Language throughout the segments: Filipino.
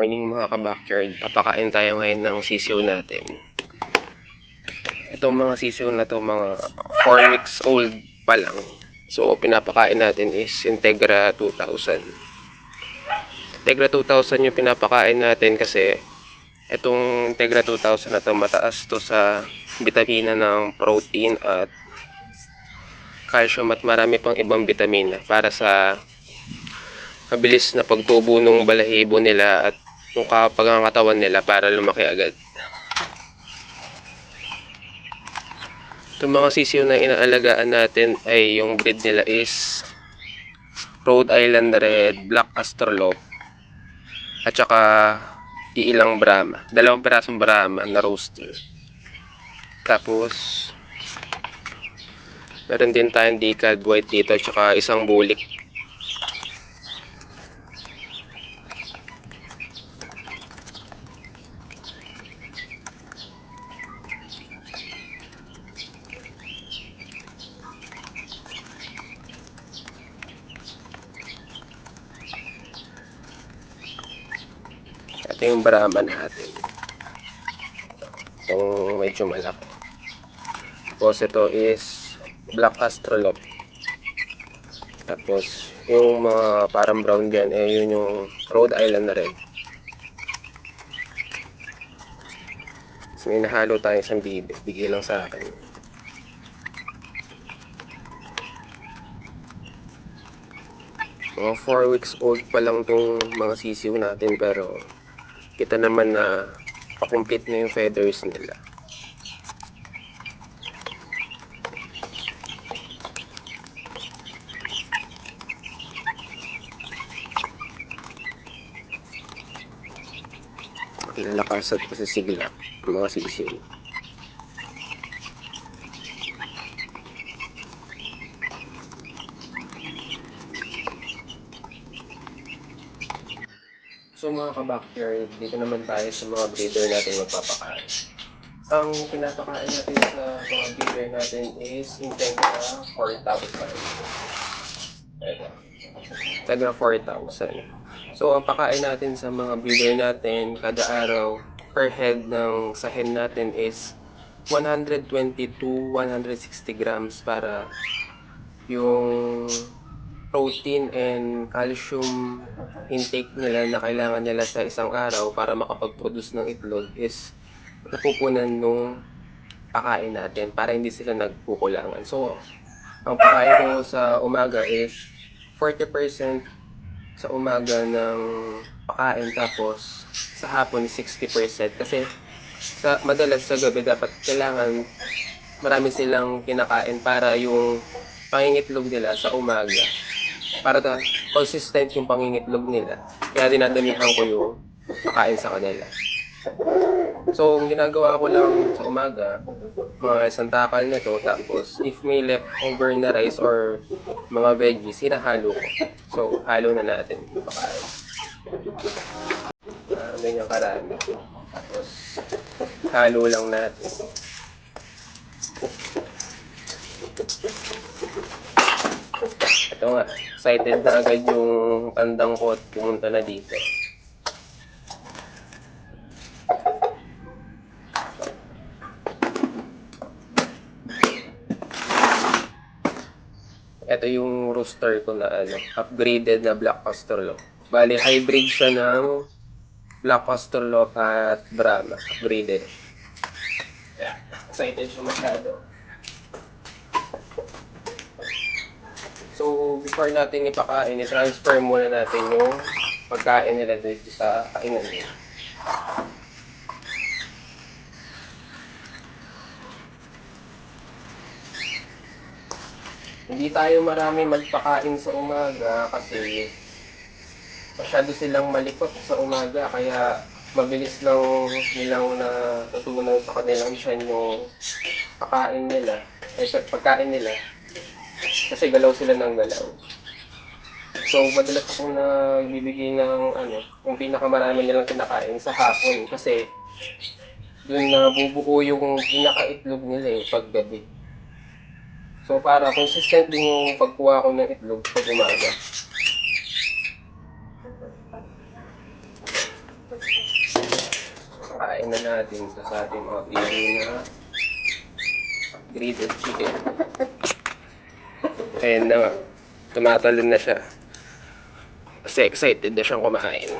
Morning mga ka-backyard, papakain tayo ngayon ng sisiw natin. Itong mga sisiw na to mga 4 weeks old pa lang. So pinapakain natin is Integra 2000. Integra 2000 yung pinapakain natin kasi itong Integra 2000 na to mataas to sa bitamina ng protein at calcium at marami pang ibang bitamina para sa mabilis na pagtubo ng balahibo nila at yung pangangatawan nila para lumaki agad. Itong mga sisiw na inaalagaan natin ay yung breed nila is Rhode Island Red, Black Astrolop at saka iilang Brahma. 2 pirasong Brahma na roaster. Tapos meron din tayong decad white dito at saka isang bulik. Ito yung Brahma natin. Itong medyo malaki. Tapos ito is Black Astrolop. Tapos yung mga parang brown dyan, yun yung Rhode Island Red. So may nahalo tayo isang bibi. Bigay lang sa akin. Mga 4 weeks old pa lang tong mga sisiw natin pero kita naman na pa-complete na yung feathers nila. Lalakasan pa sa sigla mga sisiw. So mga ka-backyard, dito naman tayo sa mga breeder natin magpapakain. Ang pinapakain natin sa mga breeder natin is Integra 4000. Integra 4000. So ang pakain natin sa mga breeder natin kada araw per head ng sa hen natin is 120 to 160 grams para yung protein and calcium intake nila na kailangan nila sa isang araw para makapag-produce ng itlog is napupunan nung pakain natin para hindi sila nagkukulangan. So, ang pakain ko sa umaga is 40% sa umaga ng pakain tapos sa hapon 60% kasi madalas sa gabi dapat kailangan marami silang kinakain para yung pangingitlog nila sa umaga para consistent yung pangingitlog nila. Kaya dinadamihan ko yung pakain sa kanila. So, ang ginagawa ko lang sa umaga, mga isang takal na to, tapos if may leftover na rice or mga veggies, hinahalo ko. So, halo na natin yung pakain. Ganyan karami. Tapos, halo lang natin. Ito nga, excited na agad yung tandang ko at pumunta na dito. Ito yung rooster ko na upgraded na Black Astrolop. Bali, hybrid siya ng Black Astrolop at Brahma. Upgraded. Yeah. Excited siya masyado. So, before natin ipakain, i-transfer muna natin yung pagkain nila dito sa kainan nila. Hindi tayo marami magpakain sa umaga kasi masyado silang malikot sa umaga kaya mabilis lang nilang natutunan sa kanilang tiyan yung pagkain nila kasi galaw sila ng galaw. So madalas akong nagbibigay ng yung pinakamarami nilang kinakain sa hapon kasi doon nabubuo yung pinakaitlog nila paggabi. So para consistent din yung pagkuha ko ng itlog pag umaga. Kain na natin ito sa ating mga pili na grated chicken. Ayan na nga. Tumatalon na siya. Kasi excited na siyang kumain.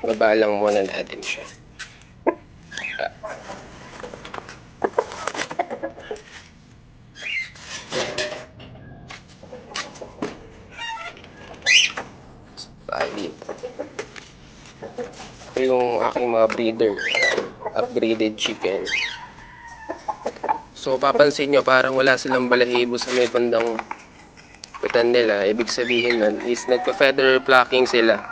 Babalang muna natin siya. Bali. Ito yung aking mga breeder. Upgraded chicken. So, papansin nyo, parang wala silang balahibo sa may bandang pitan nila. Ibig sabihin nun is nagpa-feather plucking sila.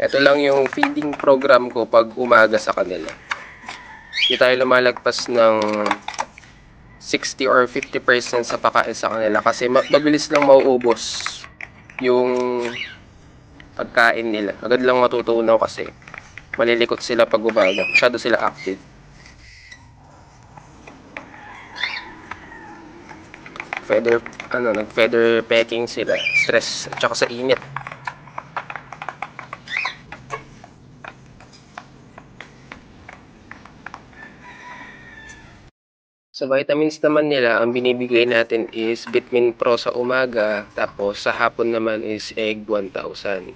Ito lang yung feeding program ko pag umaga sa kanila. Hindi tayo lumalagpas ng 60 or 50% sa pagkain sa kanila kasi mabilis lang mauubos yung pagkain nila. Agad lang matutunaw kasi malilikot sila pag umaga. Masyado sila active. Nag-feather pecking sila. Stress at saka sa init. Sa vitamins naman nila, ang binibigay natin is Vitamin Pro sa umaga, tapos sa hapon naman is Egg 1000.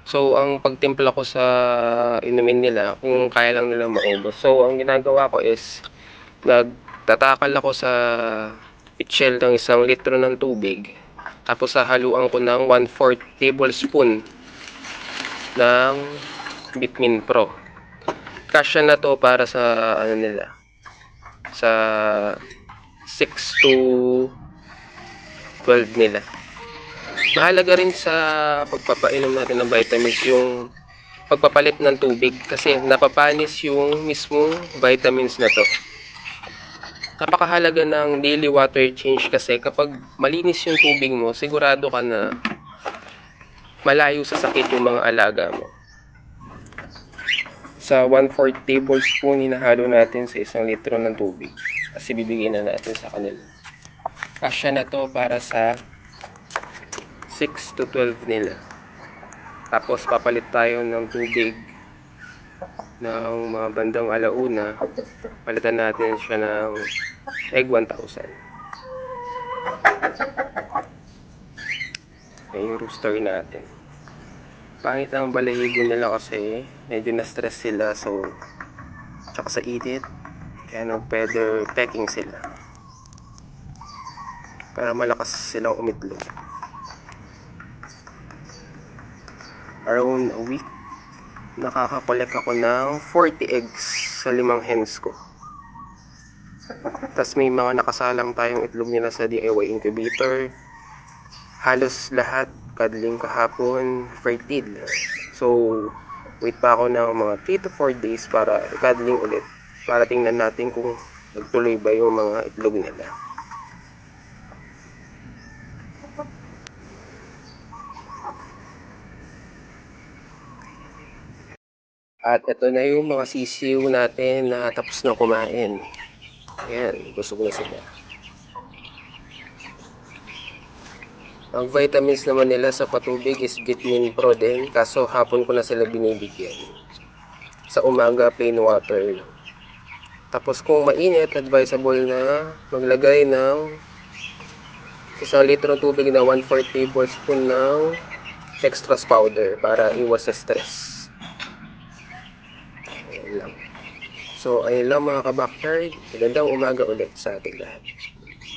So, ang pagtimpla ko sa inumin nila, kung kaya lang nila maubos. So, ang ginagawa ko is, nagtatakal ako sa pitchel ng 1 litro ng tubig. Tapos, hahaluan ko ng 1/4 tablespoon ng Vitamin Pro. Kasya na to para sa, nila, sa 6 to 12 nila. Mahalaga rin sa pagpapainom natin ng vitamins yung pagpapalit ng tubig kasi napapanis yung mismong vitamins na to. Napakahalaga ng daily water change kasi kapag malinis yung tubig mo, sigurado ka na malayo sa sakit yung mga alaga mo. Sa 1/4 tablespoon, hinahalo natin sa 1 litro ng tubig kasi bibigyan na natin sa kanila. Kasya na to para sa 6 to 12 nila. Tapos papalit tayo ng tubig ng mga bandang alauna. Palitan natin siya ng Egg 1000. Ayan yung rooster natin. Pangit ang balahibo nila kasi medyo na-stress sila, so tsaka sa init kaya nag-feather pecking sila para malakas silang umitlog. Around a week nakaka-collect ako ng 40 eggs sa 5 hens ko. Tapos may mga nakasalang tayong itlog nila sa DIY incubator. Halos lahat cuddling kahapon, fertile. So, wait pa ako ng mga 3 to 4 days para cuddling ulit. Para tingnan natin kung nagtuloy ba yung mga itlog nila. At ito na yung mga sisiw natin na tapos na kumain. Ayan, busog na sila. Ang vitamins naman nila sa patubig is Vitamin Pro din, kaso hapon ko na sila binibigyan. Sa umaga, plain water. Tapos kung mainit, advisable na maglagay ng 1 litro tubig na 1/4 tablespoon ng dextrose powder para iwas sa stress. Ayan lang. So, ayun lang mga kabackyard. Magandang umaga ulit sa ating lahat.